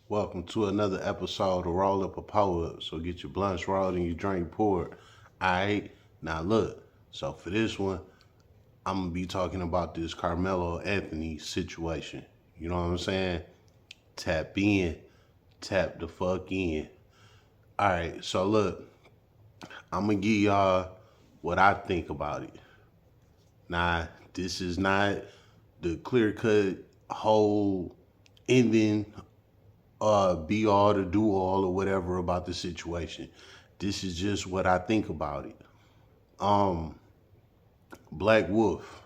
Welcome to another episode of Roll Up a Pour Up. So get your blunts rolled and your drink poured. Alright, now look. So for this one, I'm gonna be talking about this Karmelo Anthony situation. You know what I'm saying? Tap in, tap the fuck in. Alright, so look, I'm gonna give y'all what I think about it. Now, this is not the clear cut whole ending be all to do all or whatever about the situation. This is just what I think about it. Um, Black Wolf,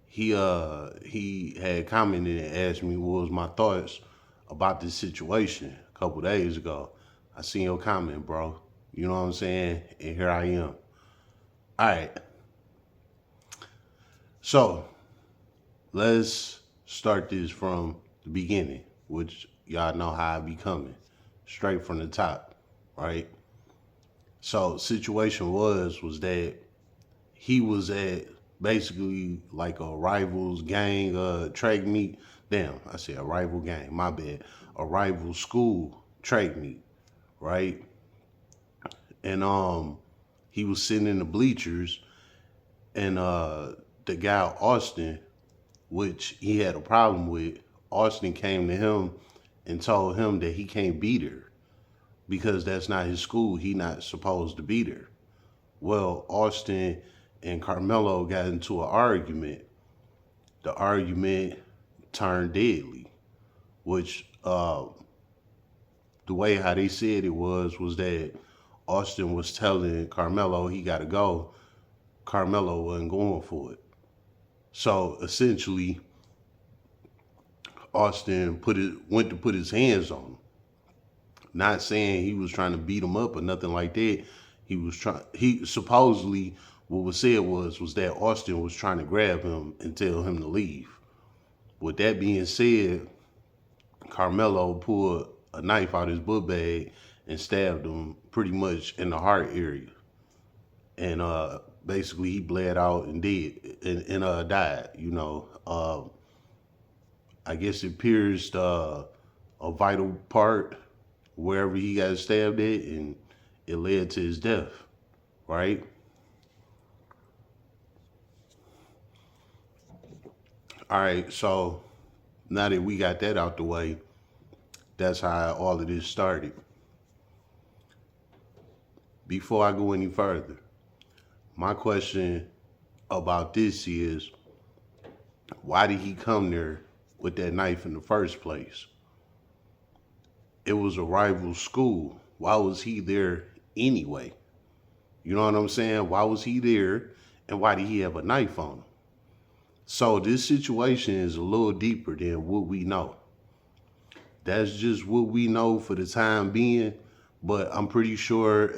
he had commented and asked me what was my thoughts about this situation a couple days ago. I seen your comment, bro. You know what I'm saying? And here I am. All right. So let's start this from the beginning, which y'all know how I be coming. Straight from the top, right? So situation was that he was at basically like a rivals gang track meet. Damn, I said a rival gang, my bad. A rival school track meet, right? And he was sitting in the bleachers and the guy Austin, which he had a problem with, Austin came to him and told him that he can't beat her because that's not his school. He not supposed to beat her. Well, Austin and Karmelo got into an argument. The argument turned deadly, which the way how they said it was that Austin was telling Karmelo he got to go. Karmelo wasn't going for it. So essentially, Austin went to put his hands on him. Not saying he was trying to beat him up or nothing like that. He supposedly what was said was that Austin was trying to grab him and tell him to leave. With that being said, Carmelo pulled a knife out his book bag and stabbed him pretty much in the heart area. And basically he bled out and died. I guess it pierced a vital part wherever he got stabbed at, and it led to his death, right? All right, so now that we got that out the way, that's how all of this started. Before I go any further, my question about this is why did he come there with that knife in the first place? It was a rival school. Why was he there anyway? You know what I'm saying? Why was he there and why did he have a knife on him? So this situation is a little deeper than what we know. That's just what we know for the time being, but I'm pretty sure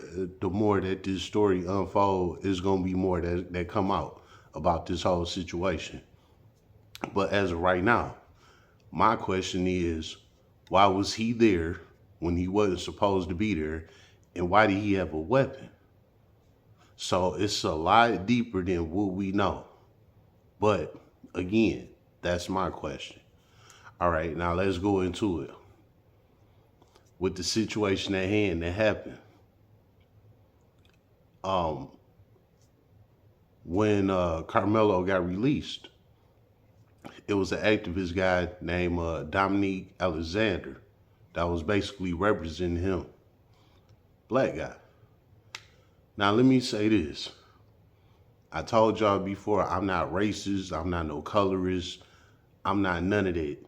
the more that this story unfolds, there's gonna be more that come out about this whole situation. But as of right now, my question is, why was he there when he wasn't supposed to be there, and why did he have a weapon? So it's a lot deeper than what we know. But again, that's my question. All right, now let's go into it. With the situation at hand that happened, um, when Carmelo got released, it was an activist guy named Dominique Alexander that was basically representing him. Black guy. Now let me say this. I told y'all before, I'm not racist, I'm not no colorist, I'm not none of that.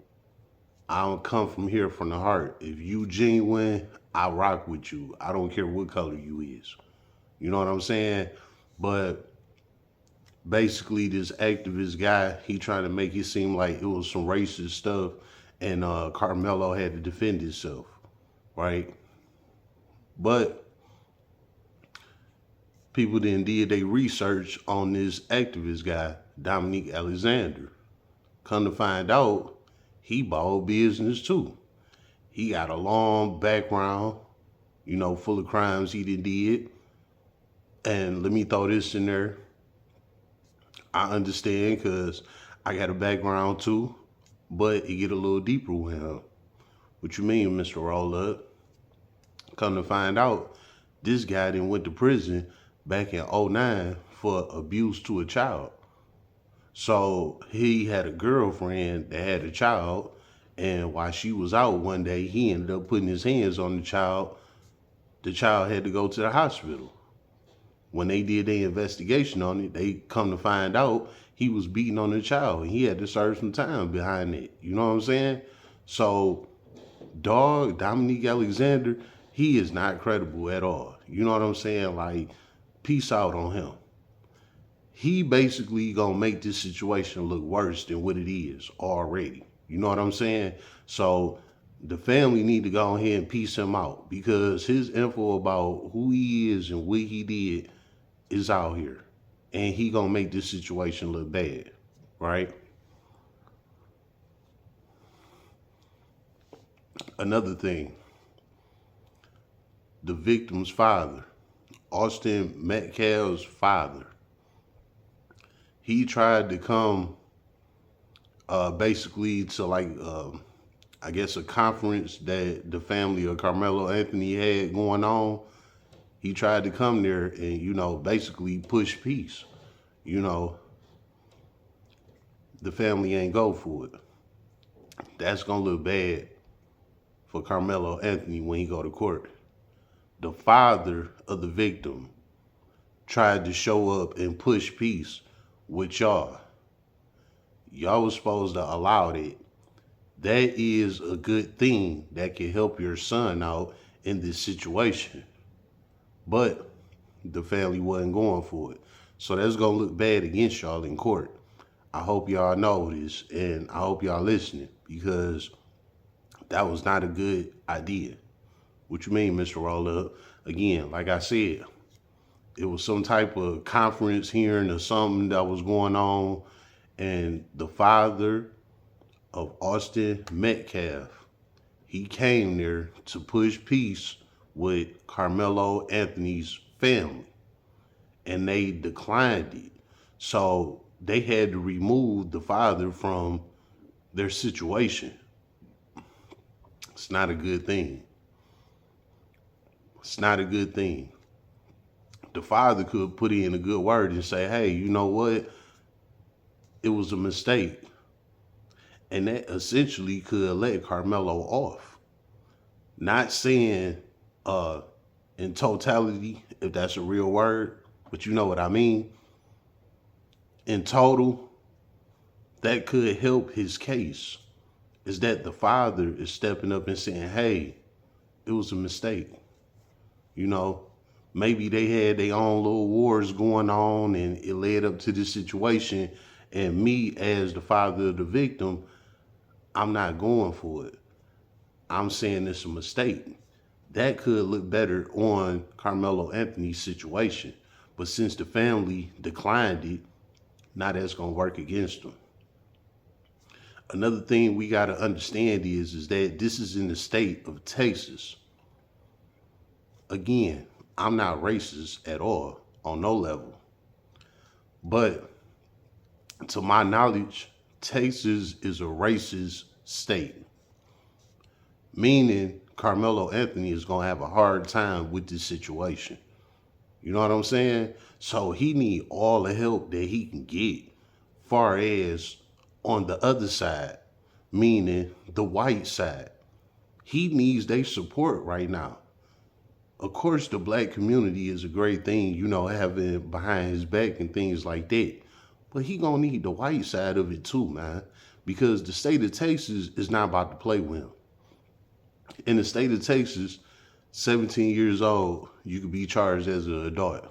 I don't come from here from the heart. If you genuine, I rock with you. I don't care what color you is. You know what I'm saying? But basically this activist guy, he trying to make it seem like it was some racist stuff and Carmelo had to defend himself, right? But people then did their research on this activist guy, Dominique Alexander. Come to find out, he bought business too. He got a long background, full of crimes he did. And let me throw this in there. I understand because I got a background too, but it get a little deeper with him. What you mean, Mr. Roll Up? Come to find out, this guy then went to prison back in '09 for abuse to a child. So he had a girlfriend that had a child, and while she was out one day, he ended up putting his hands on the child. The child had to go to the hospital. When they did their investigation on it, they come to find out he was beating on the child, and he had to serve some time behind it. You know what I'm saying? So, dog, Dominique Alexander, he is not credible at all. You know what I'm saying? Like, peace out on him. He basically gonna make this situation look worse than what it is already. You know what I'm saying? So the family need to go ahead and piece him out because his info about who he is and what he did is out here. And he gonna make this situation look bad, right? Another thing, the victim's father, Austin Metcalf's father, he tried to come basically to like I guess a conference that the family of Karmelo Anthony had going on. He tried to come there and basically push peace. You know, the family ain't go for it. That's gonna look bad for Karmelo Anthony when he go to court. The father of the victim tried to show up and push peace with y'all. Y'all was supposed to allow that. That is a good thing that can help your son out in this situation. But the family wasn't going for it. So that's going to look bad against y'all in court. I hope y'all know this and I hope y'all listening because that was not a good idea. What you mean, Mr. Roll Up? Again, like I said, it was some type of conference hearing or something that was going on, and the father of Austin Metcalf, he came there to push peace with Karmelo Anthony's family, and they declined it. So they had to remove the father from their situation. It's not a good thing. It's not a good thing. The father could put in a good word and say, hey, you know what? It was a mistake. And that essentially could let Karmelo off. Not saying in totality, if that's a real word, but you know what I mean. In total, that could help his case. Is that the father is stepping up and saying, hey, it was a mistake. You know, maybe they had their own little wars going on and it led up to this situation. And me, as the father of the victim, I'm not going for it. I'm saying it's a mistake. That could look better on Karmelo Anthony's situation. But since the family declined it, now that's going to work against them. Another thing we got to understand is that this is in the state of Texas. Again, I'm not racist at all on no level. But to my knowledge, Texas is a racist state. Meaning Karmelo Anthony is going to have a hard time with this situation. You know what I'm saying? So he need all the help that he can get far as on the other side, meaning the white side. He needs their support right now. Of course, the black community is a great thing, having behind his back and things like that. But he gonna need the white side of it too, man. Because the state of Texas is not about to play with him. In the state of Texas, 17 years old, you could be charged as an adult.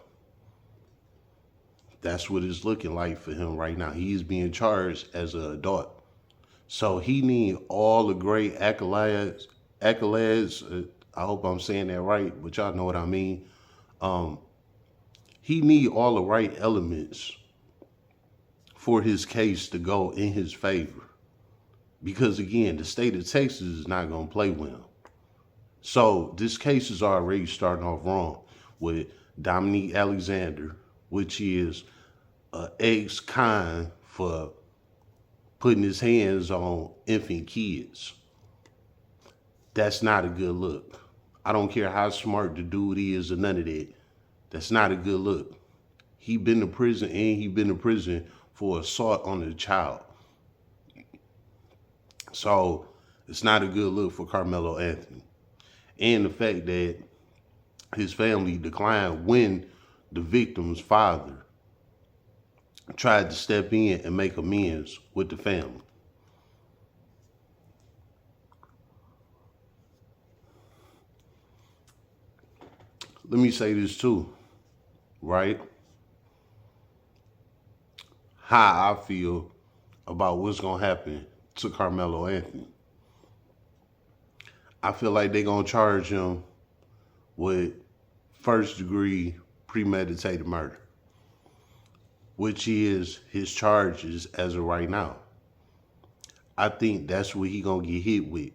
That's what it's looking like for him right now. He is being charged as an adult. So he need all the great accolades. I hope I'm saying that right, but y'all know what I mean. He need all the right elements for his case to go in his favor. Because again, the state of Texas is not going to play with him. So this case is already starting off wrong with Dominique Alexander, which is an ex-con for putting his hands on infant kids. That's not a good look. I don't care how smart the dude is or none of that. That's not a good look. He been to prison, and he been to prison for assault on a child. So it's not a good look for Karmelo Anthony. And the fact that his family declined when the victim's father tried to step in and make amends with the family. Let me say this too, right? How I feel about what's going to happen to Karmelo Anthony. I feel like they're going to charge him with first degree premeditated murder, which is his charges as of right now. I think that's what he going to get hit with.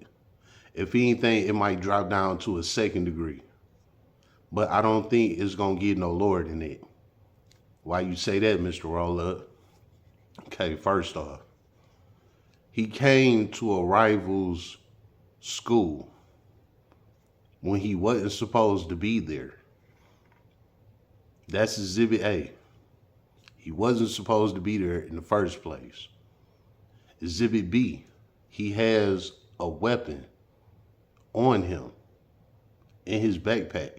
If anything, it might drop down to a second degree. But I don't think it's going to get no lower than that. Why you say that, Mr. Roll Up? Okay, first off, he came to a rival's school when he wasn't supposed to be there. That's Exhibit A. He wasn't supposed to be there in the first place. Exhibit B, he has a weapon on him in his backpack.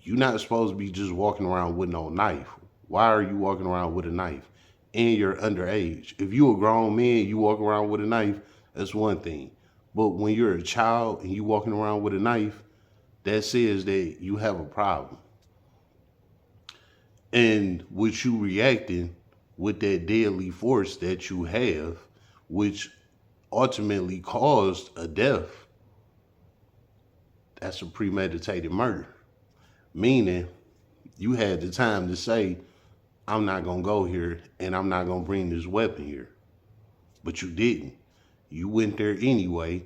You're not supposed to be just walking around with no knife. Why are you walking around with a knife? And you're underage. If you're a grown man, you walk around with a knife, that's one thing. But when you're a child and you walking around with a knife, that says that you have a problem. And with you reacting with that deadly force that you have, which ultimately caused a death, that's a premeditated murder. Meaning you had the time to say, I'm not going to go here and I'm not going to bring this weapon here. But you didn't. You went there anyway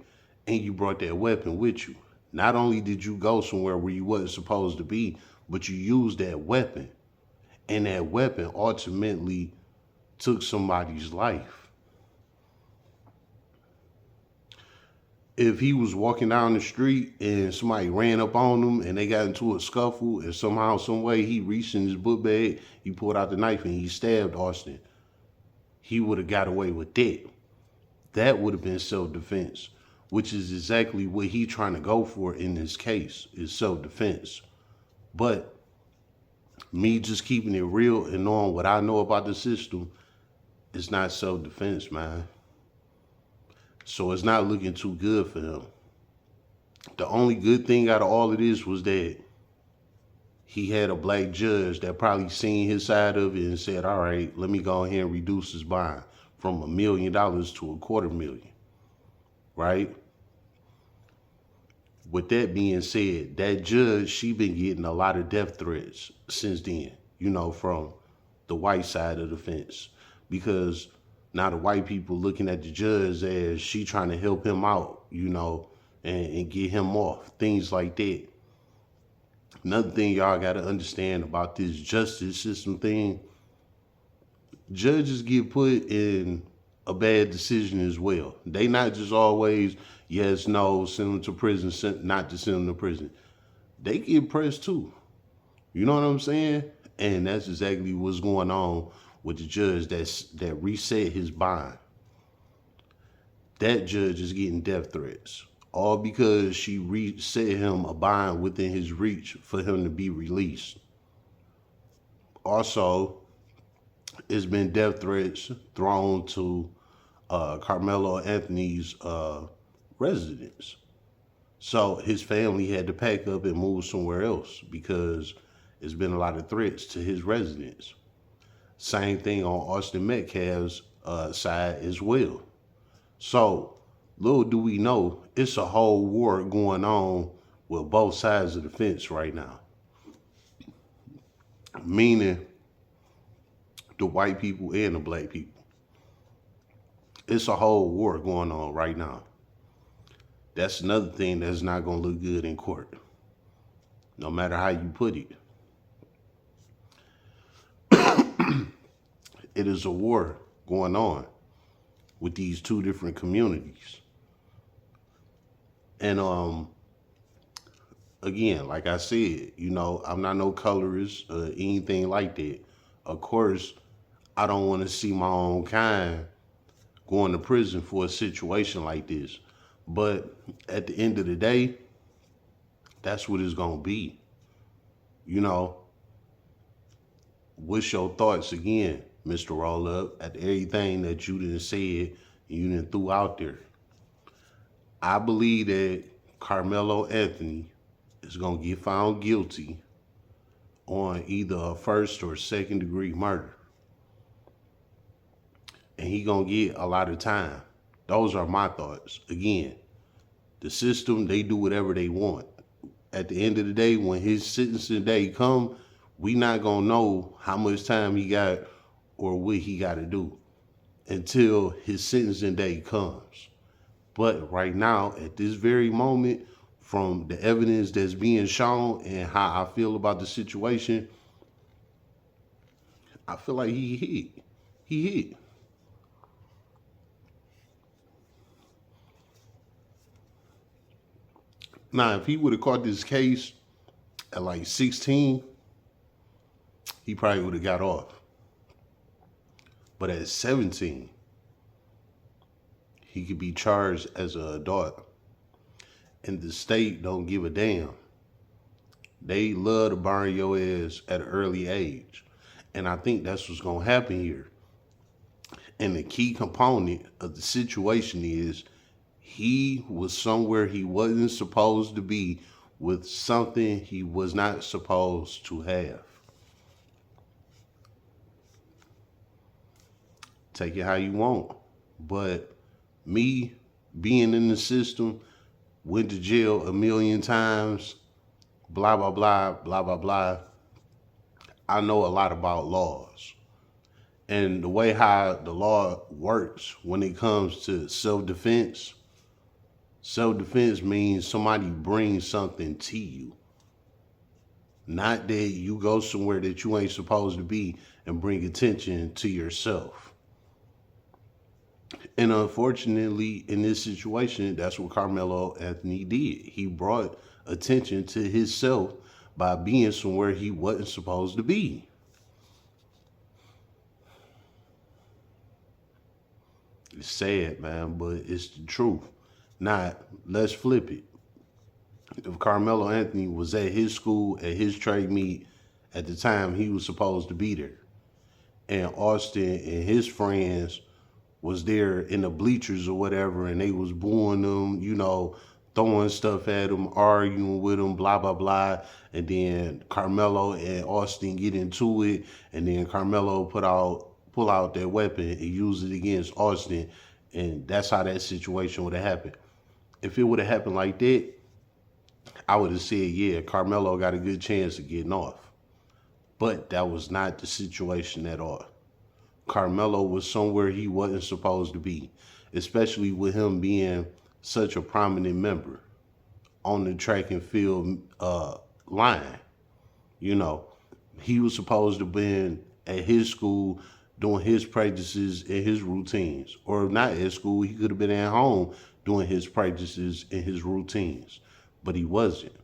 and you brought that weapon with you. Not only did you go somewhere where you wasn't supposed to be, but you used that weapon. And that weapon ultimately took somebody's life. If he was walking down the street and somebody ran up on him and they got into a scuffle and somehow, some way he reached in his book bag, he pulled out the knife and he stabbed Austin, he would have got away with that. That would have been self-defense, which is exactly what he's trying to go for in this case, is self-defense. But me just keeping it real and knowing what I know about the system, it's not self-defense, man. So it's not looking too good for him. The only good thing out of all of this was that he had a black judge that probably seen his side of it and said, all right, let me go ahead and reduce his bond from $1 million to $250,000, right? With that being said, that judge, she been getting a lot of death threats since then, from the white side of the fence. Because now the white people looking at the judge as she trying to help him out, and get him off, things like that. Another thing y'all got to understand about this justice system thing, judges get put in a bad decision as well. They not just always, yes, no, send them to prison, not to send them to prison. They get pressed too. You know what I'm saying? And that's exactly what's going on with the judge that reset his bond. That judge is getting death threats, all because she reset him a bond within his reach for him to be released. Also, it's been death threats thrown to Karmelo Anthony's residence. So his family had to pack up and move somewhere else because there's been a lot of threats to his residence. Same thing on Austin Metcalf's side as well. So little do we know, it's a whole war going on with both sides of the fence right now. Meaning the white people and the black people. It's a whole war going on right now. That's another thing that's not going to look good in court, no matter how you put it. It is a war going on with these two different communities. And again, like I said, I'm not no colorist or anything like that. Of course, I don't want to see my own kind going to prison for a situation like this. But at the end of the day, that's what it's gonna be. You know, what's your thoughts again, Mr. Roll Up, at everything that you didn't say, you didn't threw out there? I believe that Karmelo Anthony is gonna get found guilty on either a first or second degree murder. And he gonna get a lot of time. Those are my thoughts. Again, the system, they do whatever they want. At the end of the day, when his sentencing day come, we not gonna know how much time he got or what he got to do until his sentencing day comes. But right now, at this very moment, from the evidence that's being shown and how I feel about the situation, I feel like he hit. He hit. Now, if he would have caught this case at like 16, he probably would have got off. But at 17, he could be charged as an adult. And the state don't give a damn. They love to burn your ass at an early age. And I think that's what's going to happen here. And the key component of the situation is he was somewhere he wasn't supposed to be with something he was not supposed to have. Take it how you want. But me being in the system, went to jail a million times, blah, blah, blah, blah, blah, blah. I know a lot about laws. And the way how the law works when it comes to self-defense means somebody brings something to you. Not that you go somewhere that you ain't supposed to be and bring attention to yourself. And unfortunately, in this situation, that's what Karmelo Anthony did. He brought attention to himself by being somewhere he wasn't supposed to be. It's sad, man, but it's the truth. Now, let's flip it. If Karmelo Anthony was at his school, at his trade meet, at the time he was supposed to be there, and Austin and his friends was there in the bleachers or whatever, and they was booing them, throwing stuff at him, arguing with him, blah, blah, blah. And then Karmelo and Austin get into it, and then Karmelo pull out that weapon and use it against Austin, and that's how that situation would have happened. If it would have happened like that, I would have said, yeah, Karmelo got a good chance of getting off. But that was not the situation at all. Karmelo was somewhere he wasn't supposed to be, especially with him being such a prominent member on the track and field line. He was supposed to have been at his school doing his practices and his routines. Or if not at school, he could have been at home doing his practices and his routines. But he wasn't.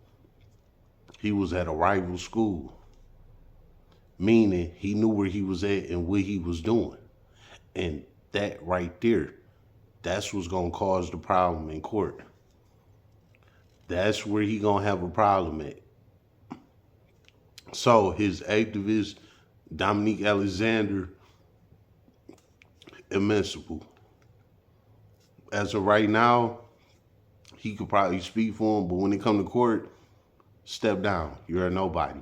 He was at a rival school, meaning he knew where he was at and what he was doing. And that right there, that's what's going to cause the problem in court. That's where he going to have a problem at. So his activist, Dominique Alexander, invincible. As of right now, he could probably speak for him, but when it come to court, step down. You're a nobody.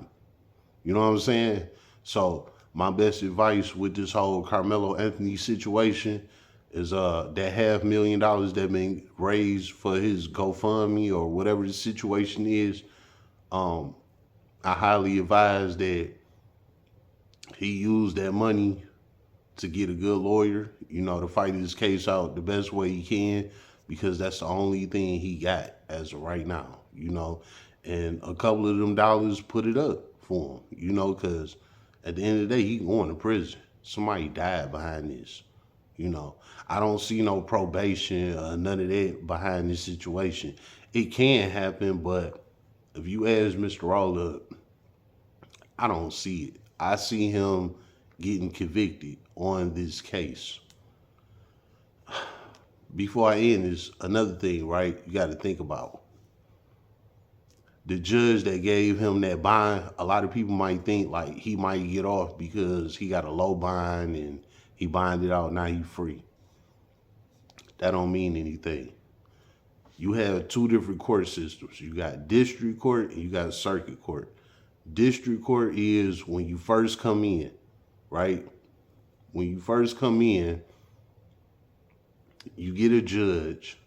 You know what I'm saying? So my best advice with this whole Karmelo Anthony situation is that $500,000 that been raised for his GoFundMe or whatever the situation is. I highly advise that he use that money to get a good lawyer, to fight his case out the best way he can, because that's the only thing he got as of right now, and a couple of them dollars put it up for him, because at the end of the day, he going to prison. Somebody died behind this, You know, I don't see no probation or none of that behind this situation. It can happen, but if you ask Mr. Roller, I don't see it. I see him getting convicted on this case. Before I end this, another thing, right? You got to think about the judge that gave him that bond. A lot of people might think like he might get off because he got a low bond and he bonded out. Now he free. That don't mean anything. You have two different court systems. You got district court and you got circuit court. District court is when you first come in, right? When you first come in, you get a judge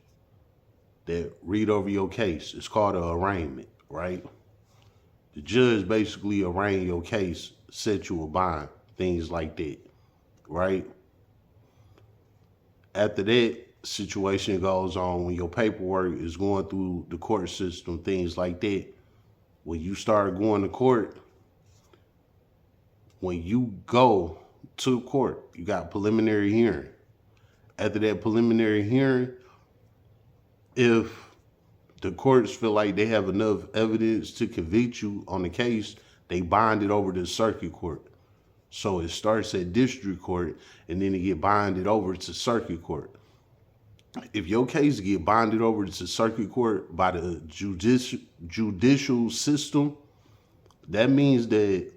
that read over your case. It's called an arraignment, right? The judge basically arraign your case, set you a bond, things like that, right? After that, situation goes on when your paperwork is going through the court system, things like that. When you start going to court, when you go to court, you got preliminary hearing. After that preliminary hearing, if the courts feel like they have enough evidence to convict you on the case, they bond it over to circuit court. So it starts at district court and then it get bonded over to circuit court. If your case get bonded over to circuit court by the judicial system, that means that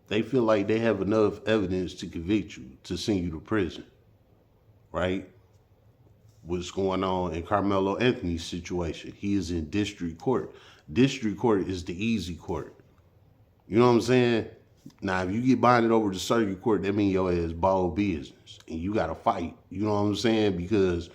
they feel like they have enough evidence to convict you, to send you to prison, right? What's going on in Karmelo Anthony's situation? He is in district court. District court is the easy court. You know what I'm saying? Now, if you get bonded over to circuit court, that means your ass ball business. And you got to fight. You know what I'm saying? Because